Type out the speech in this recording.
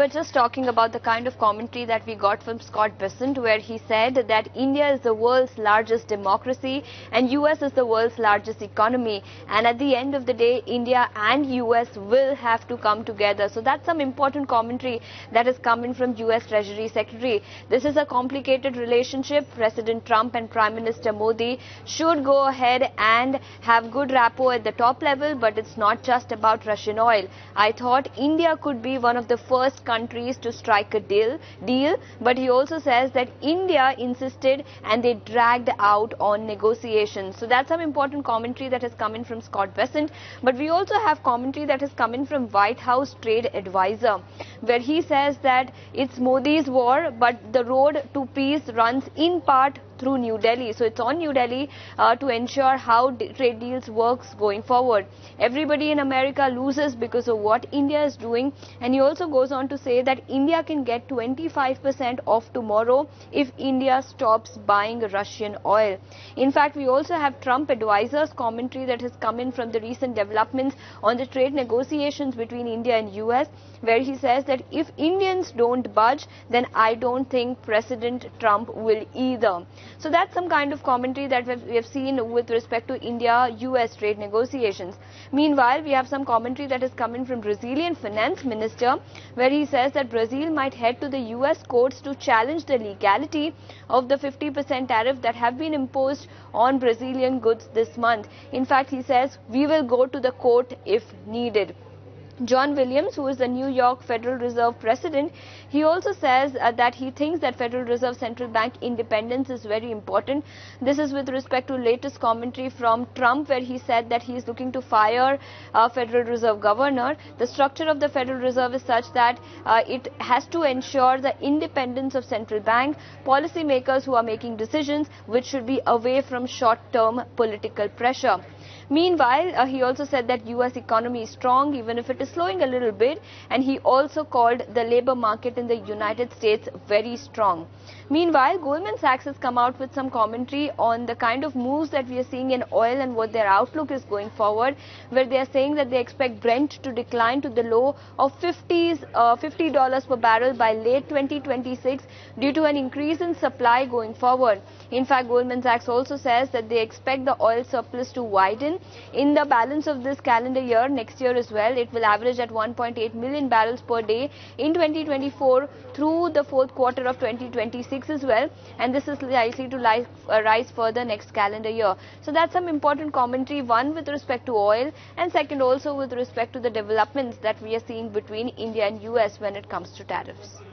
were just talking about the kind of commentary that we got from Scott Bessent, where he said that India is the world's largest democracy and US is the world's largest economy. And at the end of the day, India and US will have to come together. So that's some important commentary that is coming from US Treasury Secretary. This is a complicated relationship. President Trump and Prime Minister Modi should go ahead and have good rapport at the top level, but it's not just about Russian oil. I thought India could be one of the first countries to strike a deal, but he also says that India insisted and they dragged out on negotiations. So that's some important commentary that has come in from Scott Bessent. But we also have commentary that has come in from White House trade advisor, where he says that it's Modi's war, but the road to peace runs in part through New Delhi. So it's on New Delhi to ensure how trade deals works going forward. Everybody in America loses because of what India is doing. And he also goes on to say that India can get 25% off tomorrow if India stops buying Russian oil. In fact, we also have Trump advisors commentary that has come in from the recent developments on the trade negotiations between India and US, where he says that if Indians don't budge, then I don't think President Trump will either. So that's some kind of commentary that we have seen with respect to India-US trade negotiations. Meanwhile, we have some commentary that is coming from Brazilian finance minister, where he says that Brazil might head to the US courts to challenge the legality of the 50% tariff that have been imposed on Brazilian goods this month. In fact, he says we will go to the court if needed. John Williams, who is the New York Federal Reserve president, he also says that he thinks that Federal Reserve Central Bank independence is very important. This is with respect to latest commentary from Trump, where he said that he is looking to fire Federal Reserve Governor. The structure of the Federal Reserve is such that it has to ensure the independence of central bank, policymakers who are making decisions which should be away from short-term political pressure. Meanwhile, he also said that US economy is strong even if it is slowing a little bit, and he also called the labor market in the United States very strong. Meanwhile, Goldman Sachs has come out with some commentary on the kind of moves that we are seeing in oil and what their outlook is going forward, where they are saying that they expect Brent to decline to the low of $50 per barrel by late 2026 due to an increase in supply going forward. In fact, Goldman Sachs also says that they expect the oil surplus to widen in the balance of this calendar year, next year as well. It will average at 1.8 million barrels per day in 2024 through the fourth quarter of 2026 as well, and this is likely to rise further next calendar year. So that's some important commentary, one with respect to oil, and second also with respect to the developments that we are seeing between India and US when it comes to tariffs.